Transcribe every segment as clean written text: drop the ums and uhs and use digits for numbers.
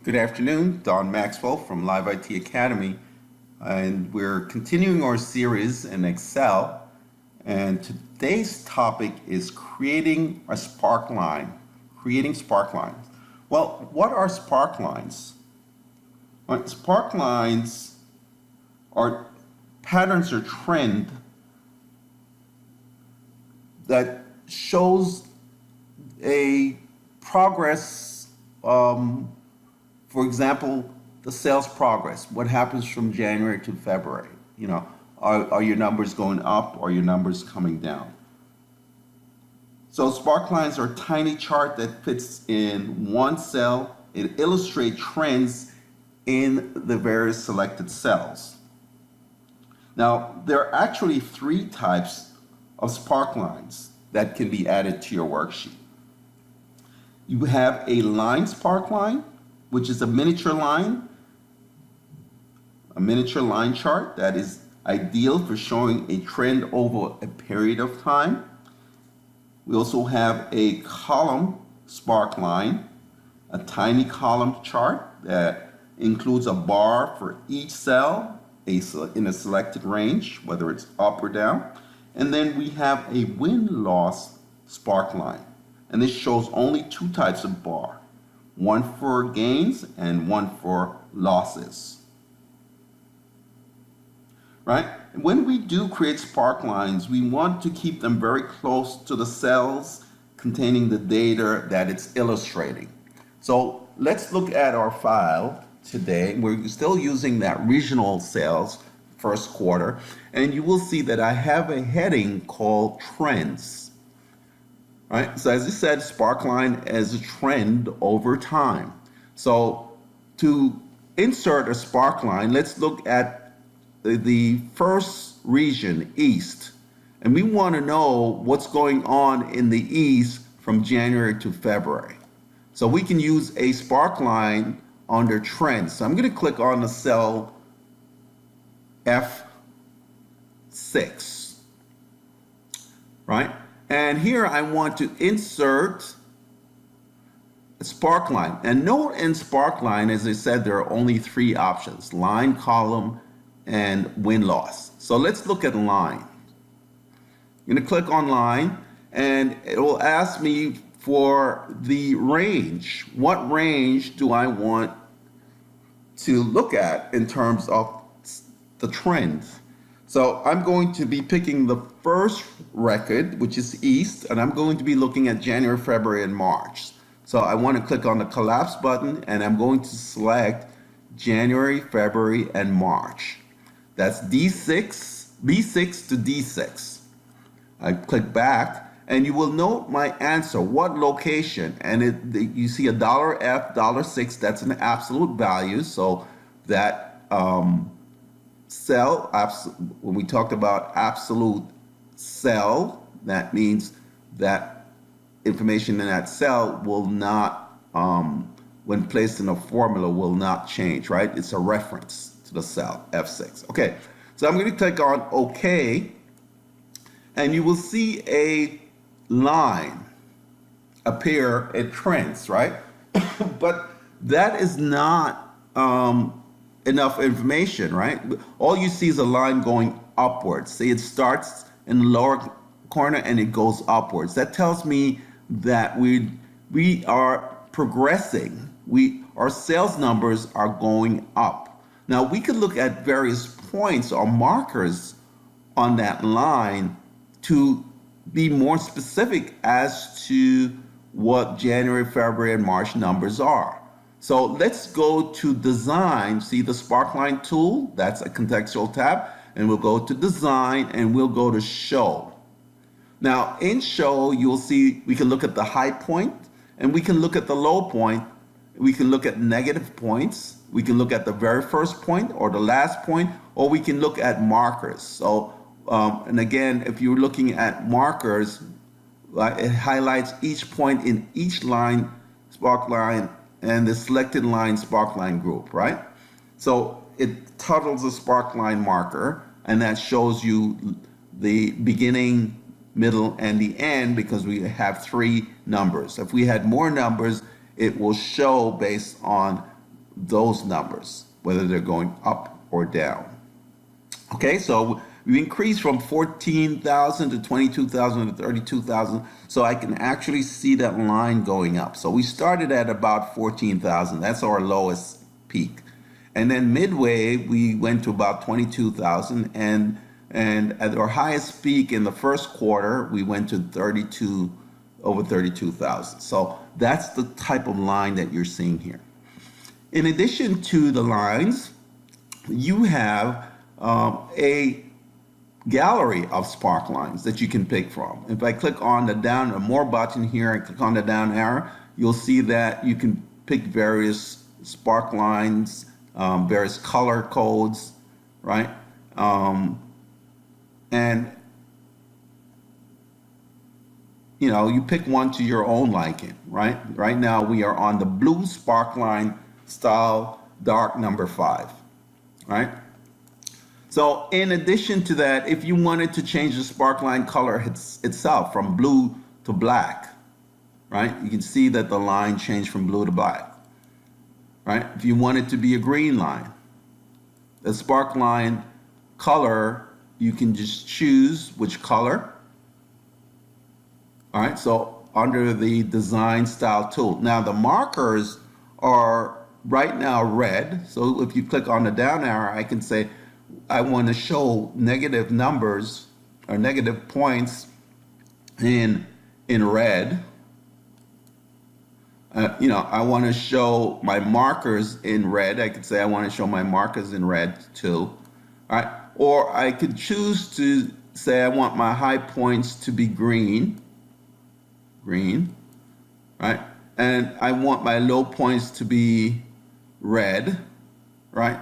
Good afternoon, Don Maxwell from Live IT Academy, and we're continuing our series in Excel. And today's topic is creating a sparkline, creating sparklines. Well, what are sparklines? Sparklines are patterns or trend that shows a progress. For example, the sales progress, what happens from January to February? Are your numbers going up or your numbers coming down? So sparklines are a tiny chart that fits in one cell. It illustrates trends in the various selected cells. Now, there are actually three types of sparklines that can be added to your worksheet. You have a line sparkline, which is a miniature line chart that is ideal for showing a trend over a period of time. We also have a column sparkline, a tiny column chart that includes a bar for each cell in a selected range, whether it's up or down. And then we have a win-loss sparkline. And this shows only two types of bar. One for gains and one for losses. Right? When we do create sparklines, we want to keep them very close to the cells containing the data that it's illustrating. So let's look at our file today. We're still using that regional sales first quarter, and you will see that I have a heading called trends. Right? So as I said, sparkline as a trend over time. So to insert a sparkline, let's look at the first region, East. And we want to know what's going on in the East from January to February. So we can use a sparkline under trends. So I'm going to click on the cell F6, right? And here I want to insert a sparkline. And note in sparkline, as I said, there are only three options: line, column, and win-loss. So let's look at line. I'm going to click on line, and it will ask me for the range. What range do I want to look at in terms of the trend? So I'm going to be picking the first record, which is East, and I'm going to be looking at January, February, and March. So I want to click on the collapse button, and I'm going to select January, February, and March. That's B6 to D6. I click back, and you will note my answer, what location, and you see a $F, $6, that's an absolute value, so that cell, when we talked about absolute cell, that means that information in that cell will not, when placed in a formula, will not change, right? It's a reference to the cell, F6. Okay, so I'm going to click on OK, and you will see a line appear in trends, right? But that is not enough information, right? All you see is a line going upwards. See, it starts in the lower corner and it goes upwards. That tells me that we are progressing. Our sales numbers are going up. Now we could look at various points or markers on that line to be more specific as to what January, February, and March numbers are. So let's go to design, see the sparkline tool, that's a contextual tab, and we'll go to design and we'll go to show. Now in show, you'll see we can look at the high point and we can look at the low point. We can look at negative points. We can look at the very first point or the last point, or we can look at markers. So, and again, if you're looking at markers, it highlights each point in each line, sparkline, and the selected line sparkline group, right? So it totals a sparkline marker, and that shows you the beginning, middle, and the end because we have three numbers. If we had more numbers, it will show based on those numbers, whether they're going up or down. Okay, so we increased from 14,000 to 22,000 to 32,000. So I can actually see that line going up. So we started at about 14,000. That's our lowest peak. And then midway, we went to about 22,000. And at our highest peak in the first quarter, we went to over 32,000. So that's the type of line that you're seeing here. In addition to the lines, you have a gallery of sparklines that you can pick from. If I click on the down, more button here, and click on the down arrow, you'll see that you can pick various sparklines, various color codes, right? And you pick one to your own liking, right? Right now we are on the blue sparkline style dark number 5, right? So in addition to that, if you wanted to change the sparkline color itself from blue to black, right? You can see that the line changed from blue to black, right? If you want it to be a green line, the sparkline color, you can just choose which color. All right, so under the design style tool. Now the markers are right now red. So if you click on the down arrow, I can say, I want to show negative numbers or negative points in red. I want to show my markers in red. I could say I want to show my markers in red too. All right. Or I could choose to say I want my high points to be green, right? And I want my low points to be red, right?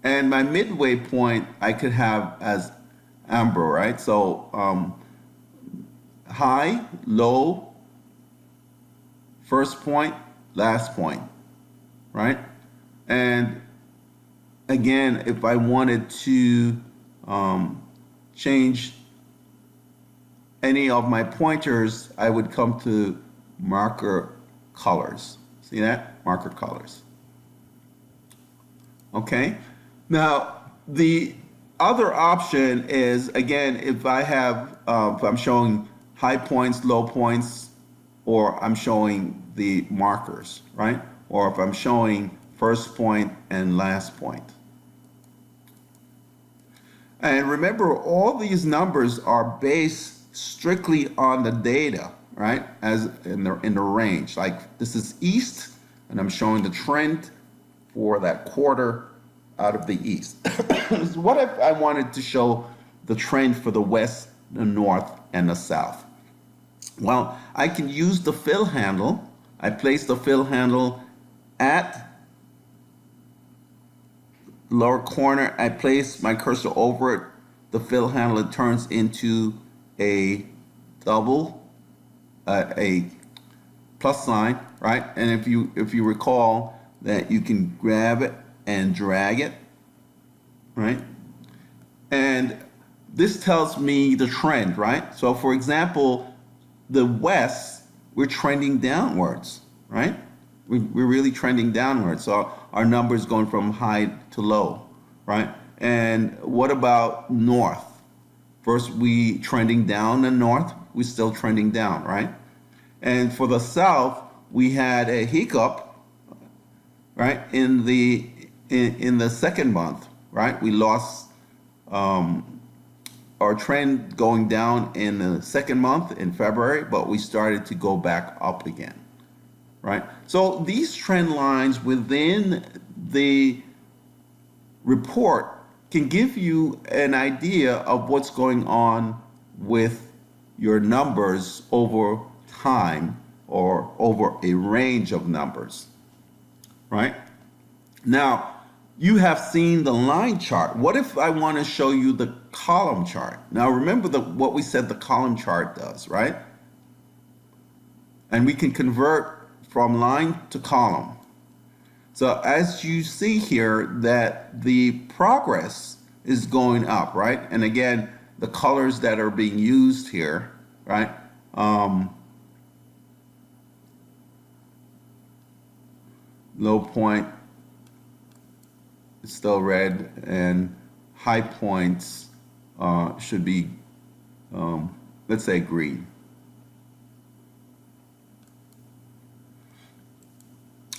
And my midway point I could have as amber, right? So high, low, first point, last point, right? And again, if I wanted to change any of my pointers, I would come to marker colors. See that? Marker colors. Okay. Now, the other option is, again, if I have, if I'm showing high points, low points, or I'm showing the markers, right? Or if I'm showing first point and last point. And remember, all these numbers are based strictly on the data, right? As in the range. Like this is east, and I'm showing the trend for that quarter out of the east. So what if I wanted to show the trend for the west, the north, and the south? Well, I can use the fill handle. I place the fill handle at lower corner. I place my cursor over it. The fill handle, it turns into a double, a plus sign, right? And if you recall that you can grab it and drag it, right? And this tells me the trend, right? So for example, the west, we're trending downwards, right? We're really trending downwards. So our numbers going from high to low, right? And what about north? First we trending down in north, we're still trending down, right? And for the south, we had a hiccup, right? In the second month, right? We lost our trend going down in the second month in February, but we started to go back up again, right? So these trend lines within the report can give you an idea of what's going on with your numbers over time or over a range of numbers, right? Now, you have seen the line chart. What if I want to show you the column chart? Now, remember what we said the column chart does, right? And we can convert from line to column. So as you see here that the progress is going up, right? And again, the colors that are being used here, right? Low point, it's still red, and high points should be, let's say, green.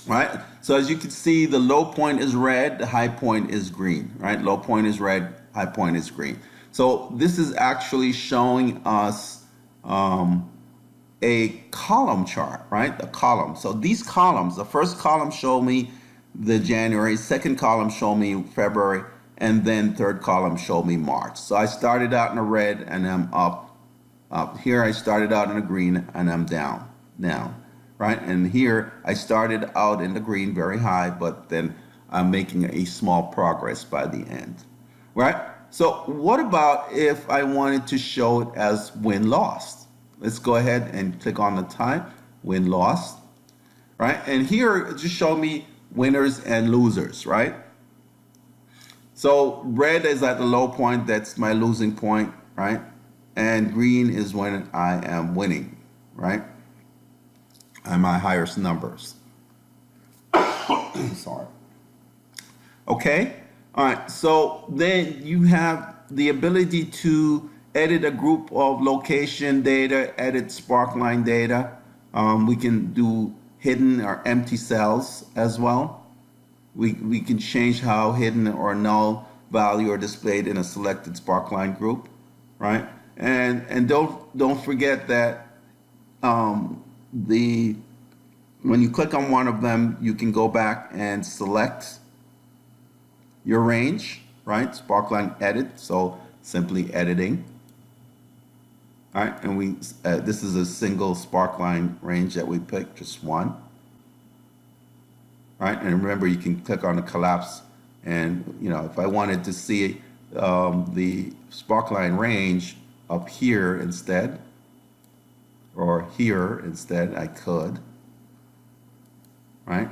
Right? So as you can see, the low point is red, the high point is green, right? Low point is red, high point is green. So this is actually showing us a column chart, right? A column. So these columns, the first column show me the January, second column show me February, and then third column show me March. So I started out in a red and I'm up. Here I started out in a green and I'm down, right? And here I started out in the green very high, but then I'm making a small progress by the end, right? So what about if I wanted to show it as win-loss? Let's go ahead and click on the type, win-loss, right? And here just show me winners and losers, right? So red is at the low point, that's my losing point, right? And green is when I am winning, right? And my highest numbers. Sorry. Okay. All right. So then you have the ability to edit a group of location data, edit Sparkline data. We can do hidden or empty cells as well. We can change how hidden or null value are displayed in a selected Sparkline group, right? And don't forget that when you click on one of them, you can go back and select your range, right? Sparkline edit, so simply editing. All right, and this is a single Sparkline range that we picked, just one. Right, and remember you can click on the collapse, and if I wanted to see the Sparkline range up here instead, or here instead, I could. Right?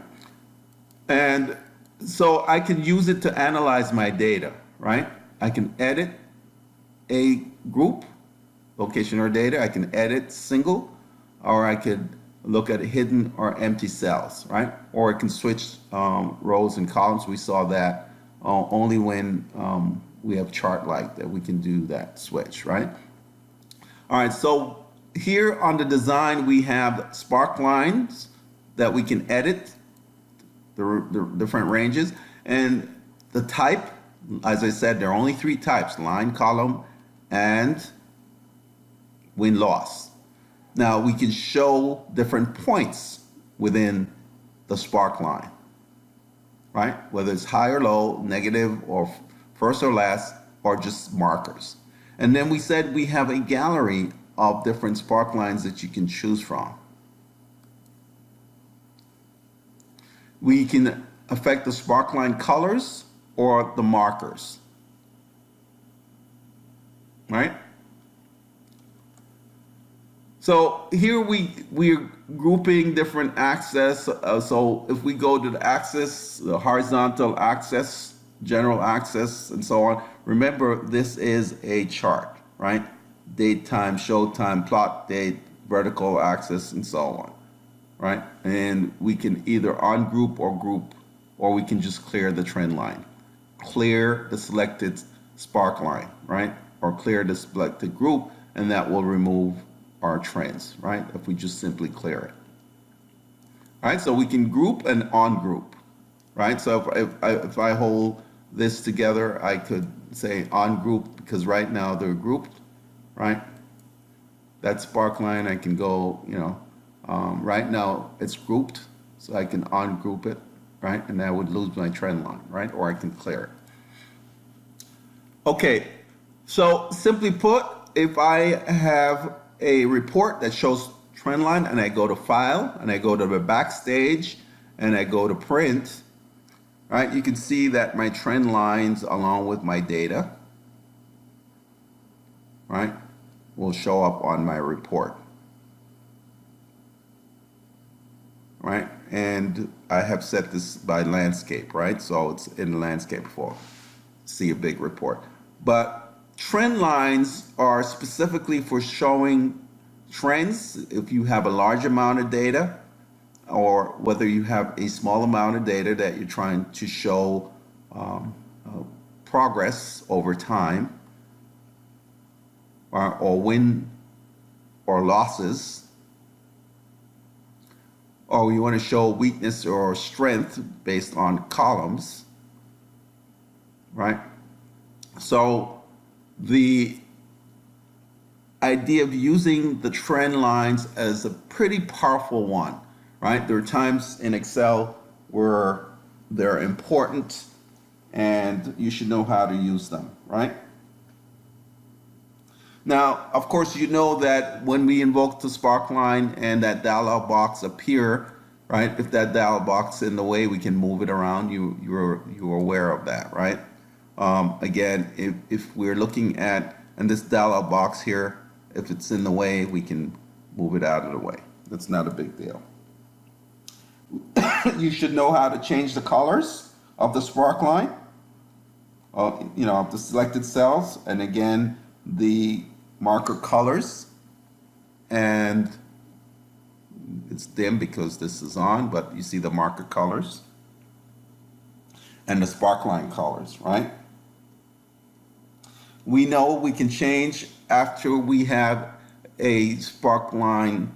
And so I can use it to analyze my data, right? I can edit a group, location or data. I can edit single, or I could look at hidden or empty cells, right? Or I can switch rows and columns. We saw that only when we have chart-like that we can do that switch, right? All right, so here on the design, we have Sparklines that we can edit, the different ranges, and the type, as I said, there are only three types: line, column, and win-loss. Now we can show different points within the Sparkline, right? Whether it's high or low, negative or first or last, or just markers. And then we said we have a gallery of different Sparklines that you can choose from. We can affect the Sparkline colors or the markers, right? So here we're grouping different axes. So if we go to the axis, the horizontal axis, general axis, and so on, remember this is a chart, right? Date, time, show time, plot date, vertical axis, and so on, right? And we can either ungroup or group, or we can just clear the trend line. Clear the selected Sparkline, right? Or clear the selected group, and that will remove our trends, right? If we just simply clear it. All right, so we can group and ungroup, right? So if I hold this together, I could say ungroup because right now they're grouped, right? That Sparkline, I can go, right now it's grouped, so I can ungroup it, right? And I would lose my trend line, right? Or I can clear it. Okay, so simply put, if I have a report that shows trend line and I go to file and I go to the backstage and I go to print, right, you can see that my trend lines along with my data, right, will show up on my report, right? And I have set this by landscape, right? So it's in landscape for see a big report. But trend lines are specifically for showing trends if you have a large amount of data or whether you have a small amount of data that you're trying to show progress over time, or win or losses, or you want to show weakness or strength based on columns, right? So the idea of using the trend lines as a pretty powerful one, right? There are times in Excel where they're important and you should know how to use them, right? Now, of course, you know that when we invoke the Sparkline and that dialog box appear, right? If that dialog box in the way, we can move it around. You're aware of that, right? Again, if we're looking at, and this dialog box here, if it's in the way, we can move it out of the way. That's not a big deal. You should know how to change the colors of the Sparkline, of the selected cells, and again, the marker colors, and it's dim because this is on, but you see the marker colors and the Sparkline colors, right? We know we can change after we have a Sparkline,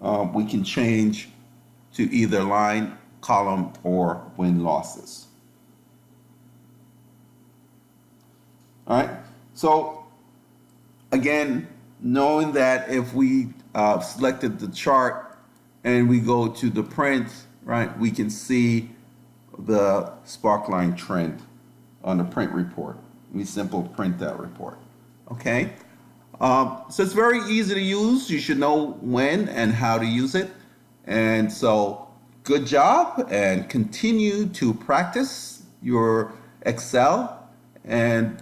we can change to either line, column, or win losses. All right, so again, knowing that if we selected the chart and we go to the print, right, we can see the Sparkline trend on the print report. We simply print that report, okay? So it's very easy to use. You should know when and how to use it. And so good job, and continue to practice your Excel. And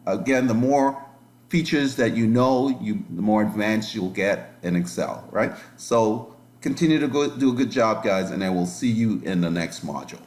again, the more features that you know, the more advanced you'll get in Excel, right? So continue to do a good job, guys, and I will see you in the next module.